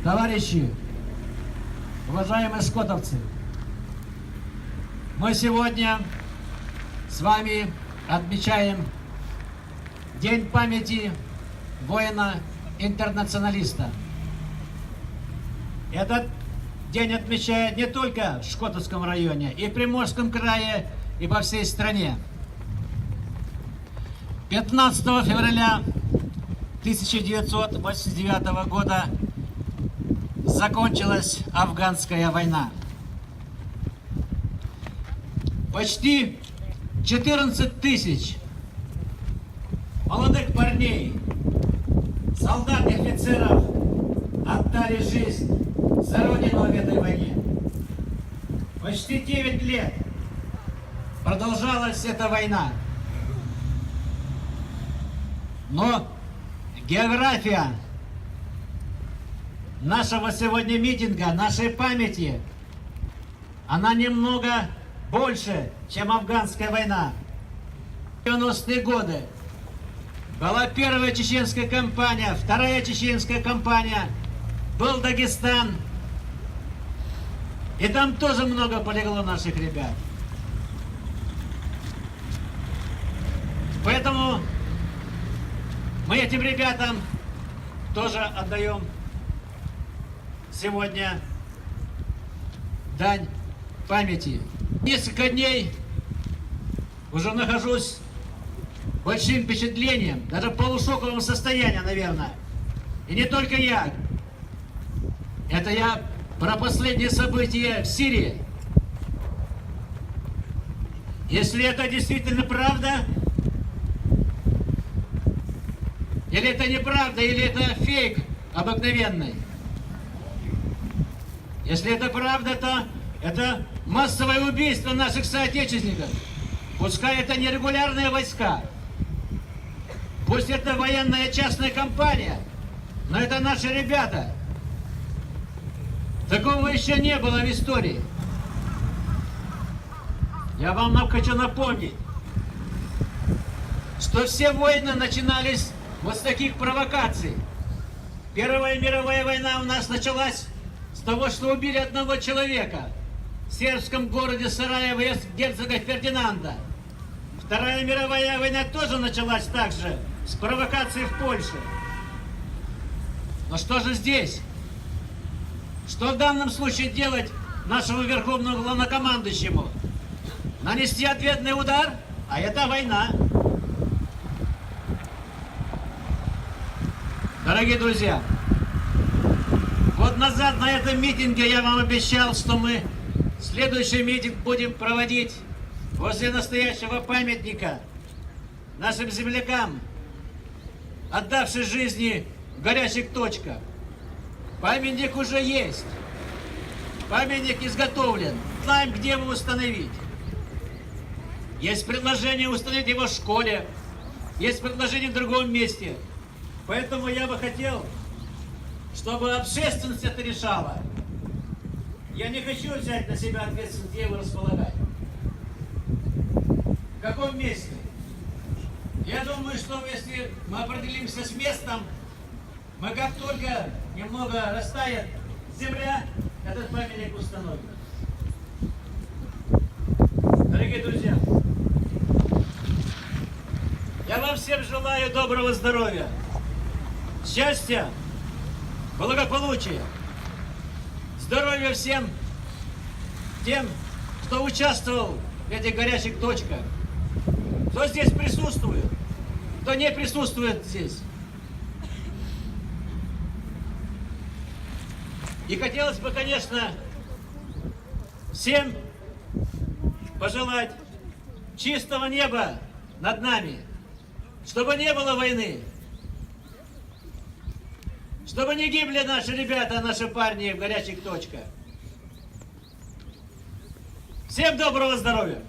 Товарищи, уважаемые скотовцы, мы сегодня с вами отмечаем День памяти воина-интернационалиста. Этот день отмечают не только в Шкотовском районе, и в Приморском крае, и по всей стране. 15 февраля 1989 года закончилась афганская война. Почти 14 тысяч молодых парней, солдат и офицеров отдали жизнь за родину в этой войне. Почти 9 лет продолжалась эта война. Но география нашего сегодня митинга, нашей памяти, она немного больше, чем афганская война. В 90-е годы была первая чеченская кампания, вторая чеченская кампания, был Дагестан, и там тоже много полегло наших ребят. Поэтому мы этим ребятам тоже отдаем сегодня дань памяти. Несколько дней уже нахожусь большим впечатлением, даже в полушоковом состоянии, наверное. И не только я. Это я про последние события в Сирии. Если это действительно правда, или это неправда, или это фейк обыкновенный. Если это правда, то это массовое убийство наших соотечественников. Пускай это не регулярные войска, пусть это военная частная компания, но это наши ребята. Такого еще не было в истории. Я вам хочу напомнить, что все войны начинались вот с таких провокаций. Первая мировая война у нас началась с того, что убили одного человека в сербском городе Сараево герцога Фердинанда. Вторая мировая война тоже началась также с провокации в Польше. Но что же здесь? Что в данном случае делать нашему верховному главнокомандующему? Нанести ответный удар? А это война. Дорогие друзья, год назад на этом митинге я вам обещал, что мы следующий митинг будем проводить возле настоящего памятника нашим землякам, отдавшим жизни в горячих точках. Памятник уже есть. Памятник изготовлен. Знаем, где его установить. Есть предложение установить его в школе. Есть предложение в другом месте. Поэтому я бы хотел, чтобы общественность это решала. Я не хочу взять на себя ответственность, где его располагать. В каком месте? Я думаю, что если мы определимся с местом, мы как только немного растает земля, этот памятник установим. Дорогие друзья, я вам всем желаю доброго здоровья, счастья, благополучия, здоровья всем тем, кто участвовал в этих горячих точках, кто здесь присутствует, кто не присутствует здесь. И хотелось бы, конечно, всем пожелать чистого неба над нами, чтобы не было войны, чтобы не гибли наши ребята, наши парни в горячих точках. Всем доброго здоровья!